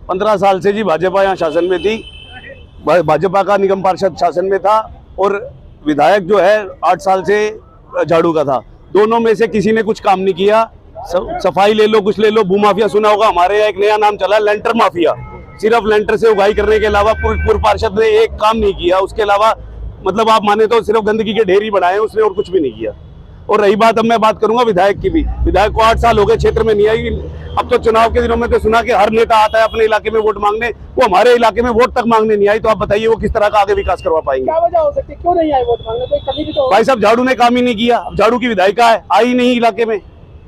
15 साल से जी भाजपा यहाँ शासन में थी, भाजपा का निगम पार्षद शासन में था और विधायक जो है 8 साल से झाड़ू का था। दोनों में से किसी ने कुछ काम नहीं किया। सफाई ले लो, कुछ ले लो। भू माफिया सुना होगा, हमारे यहाँ एक नया नाम चला लेंटर माफिया। सिर्फ लेंटर से उगाई करने के अलावा पूर्व पार्षद ने एक काम नहीं किया। उसके अलावा मतलब आप माने तो सिर्फ गंदगी के ढेर ही बढ़ाए उसने और कुछ भी नहीं किया। और रही बात, अब मैं बात करूंगा विधायक की भी। विधायक को 8 साल हो गए, क्षेत्र में नहीं आई। अब तो चुनाव के दिनों में तो सुना कि हर नेता आता है अपने इलाके में वोट मांगने, वो हमारे इलाके में वोट तक मांगने नहीं आई। तो आप बताइए वो किस तरह का आगे विकास करवा पाएंगे? क्या वजह हो सकती है, क्यों नहीं आई वोट मांगने? कोई कमी भी तो भाई साहब, झाड़ू ने काम ही नहीं किया। अब झाड़ू की विधायिका है, आई नहीं इलाके में।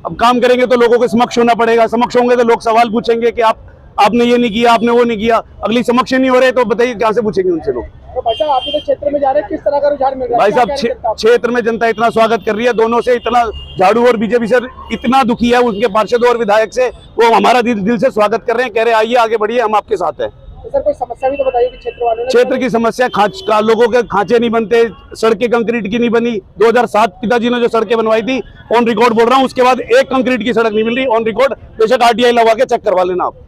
अब काम करेंगे तो लोगों के समक्ष होना पड़ेगा। समक्ष होंगे तो लोग सवाल पूछेंगे कि आपने ये नहीं किया, आपने वो नहीं किया। अगली समक्ष नहीं हो रहे तो बताइए कहाँ से पूछेंगे उनसे लोग? तो भाई साहब, आप तो क्षेत्र में जा रहे हैं, किस तरह का रुझान मिल रहा है? भाई साहब, क्षेत्र में जनता इतना स्वागत कर रही है दोनों से। इतना झाड़ू और बीजेपी से इतना दुखी है उनके पार्षदों और विधायक से, वो हमारा दिल से स्वागत कर रहे हैं। कह रहे हैं आइए आगे बढ़िए, हम आपके साथ हैं। तो सर कोई समस्या भी तो बताइए कि क्षेत्र वालों ने। क्षेत्र की समस्या लोगों के खांचे नहीं बनते, सड़कें कंक्रीट की नहीं बनी। 2007 पिताजी ने जो सड़कें बनवाई थी, ऑन रिकॉर्ड बोल रहा हूँ, उसके बाद एक कंक्रीट की सड़क नहीं मिल रही। ऑन रिकॉर्ड, बेशक RTI लगा के चेक करवा लेना आप।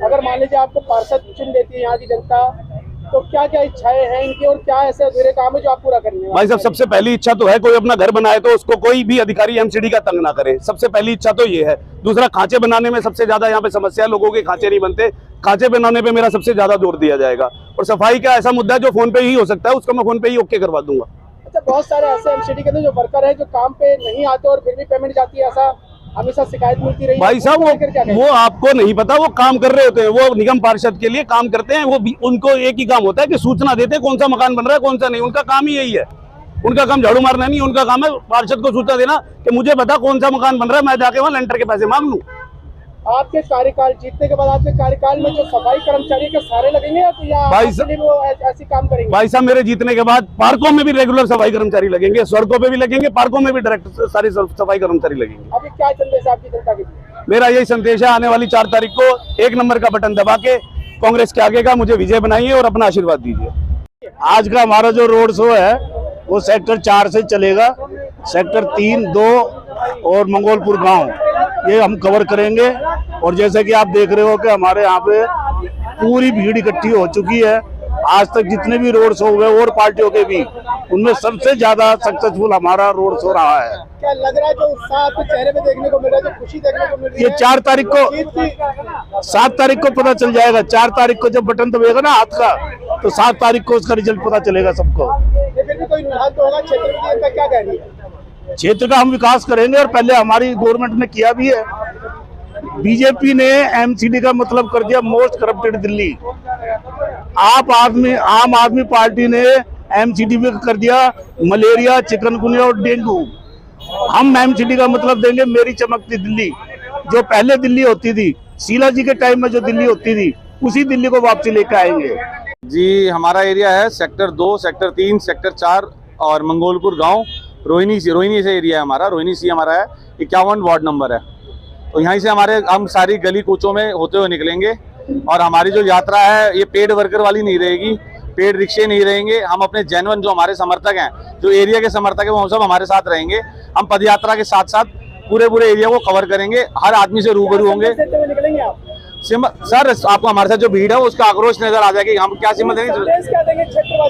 अगर मान लीजिए आपको पार्षद चुन लेती है यहाँ की जनता, तो क्या क्या इच्छाएं हैं इनकी और क्या ऐसे अधूरे काम है जो आप पूरा करने? भाई साहब, सबसे पहली इच्छा तो है कोई अपना घर बनाए तो उसको कोई भी अधिकारी MCD का तंग ना करे। सबसे पहली इच्छा तो ये है। दूसरा, खांचे बनाने में सबसे ज्यादा यहाँ पे समस्या है, लोगों के खांचे नहीं बनते। खांचे बनाने पे मेरा सबसे ज्यादा जोर दिया जाएगा। और सफाई का ऐसा मुद्दा है जो फोन पे ही हो सकता है, उसको मैं फोन पे ही ओके करवा दूंगा। अच्छा, बहुत सारे ऐसे MCD के अंदर जो वर्कर है जो काम पे नहीं आते और फिर भी पेमेंट जाती है, ऐसा हमेशा शिकायत मिलती रही है। भाई साहब, वो आपको नहीं पता, वो काम कर रहे होते हैं, वो निगम पार्षद के लिए काम करते हैं। वो उनको एक ही काम होता है कि सूचना देते हैं कौन सा मकान बन रहा है कौन सा नहीं। उनका काम ही यही है। उनका काम झाड़ू मारना नहीं, उनका काम है पार्षद को सूचना देना कि मुझे बता कौन सा मकान बन रहा है, मैं जाके वहाँ लेंटर के पैसे मांग लूं। आपके कार्यकाल जीतने के बाद आपके कार्यकाल में जो सफाई कर्मचारी के सारे लगेंगे या भाई साहब, वो ऐसी काम करेंगे? भाई साहब, मेरे जीतने के बाद पार्कों में भी रेगुलर सफाई कर्मचारी लगेंगे, सड़कों पे भी लगेंगे, पार्कों में भी डायरेक्ट सारी सफाई कर्मचारी लगेंगे। अभी क्या संदेश है आपकी जनता के लिए? मेरा यही संदेश है, आने वाली 4 तारीख को 1 नंबर का बटन दबा के कांग्रेस के आगे का मुझे विजय बनाइए और अपना आशीर्वाद दीजिए। आज का हमारा जो रोड शो है वो सेक्टर 4 से चलेगा। सेक्टर 3, 2 और मंगोलपुर गांव ये हम कवर करेंगे। और जैसे कि आप देख रहे हो कि हमारे यहाँ पे पूरी भीड़ इकट्ठी हो चुकी है। आज तक जितने भी रोड शो हुए और पार्टियों के भी, उनमें सबसे ज्यादा सक्सेसफुल हमारा रोड शो रहा है। क्या लग रहा है जो उत्साह आपके चेहरे पे देखने को मिल रहा है, जो खुशी देखने को मिल रही है? ये 4 तारीख को 7 तारीख को पता चल जाएगा। 4 तारीख को जब बटन दबेगा ना हाथ का, तो 7 तारीख को उसका रिजल्ट पता चलेगा सबको। फिर भी कोई रुझान तो होगा क्षेत्र में, जनता क्या कह रही है? क्षेत्र का हम विकास करेंगे और पहले हमारी गवर्नमेंट ने किया भी है। बीजेपी ने MCD का मतलब कर दिया मोस्ट करप्टेड दिल्ली। आम आदमी पार्टी ने MCD में कर दिया मलेरिया, चिकनगुनिया और डेंगू। हम MCD का मतलब देंगे मेरी चमकती दिल्ली। जो पहले दिल्ली होती थी, शीला जी के टाइम में जो दिल्ली होती थी, उसी दिल्ली को वापसी लेकर आएंगे जी। हमारा एरिया है सेक्टर 2, सेक्टर 3, सेक्टर 4 और मंगोलपुर गांव। रोहिणी से एरिया है हमारा। रोहिणी सी हमारा है, 51 वार्ड नंबर है। तो यहीं से हम सारी गली कूचों में होते हुए निकलेंगे। और हमारी जो यात्रा है ये पेड वर्कर वाली नहीं रहेगी, पेड रिक्शे नहीं रहेंगे। हम अपने जेन्युइन जो हमारे समर्थक हैं, जो एरिया के समर्थक हैं, वो सब हमारे साथ रहेंगे। हम पदयात्रा के साथ साथ पूरे एरिया को कवर करेंगे, हर आदमी से रूबरू होंगे। सर, आपको हमारे साथ जो भीड़ है उसका आक्रोश नजर आ जाएगी। हम क्या सिमत देंगे?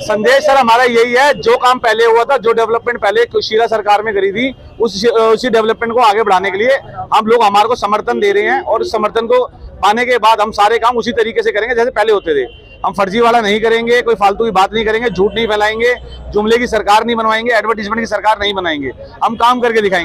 संदेश सर हमारा यही है, जो काम पहले हुआ था, जो डेवलपमेंट पहले शीला सरकार में करी थी, उसी डेवलपमेंट को आगे बढ़ाने के लिए हम लोग हमारे को समर्थन दे रहे हैं। और उस समर्थन को पाने के बाद हम सारे काम उसी तरीके से करेंगे जैसे पहले होते थे। हम फर्जी वाला नहीं करेंगे, कोई फालतू की बात नहीं करेंगे, झूठ नहीं फैलाएंगे, जुमले की सरकार नहीं बनवाएंगे, एडवर्टीजमेंट की सरकार नहीं बनाएंगे। हम काम करके दिखाएंगे।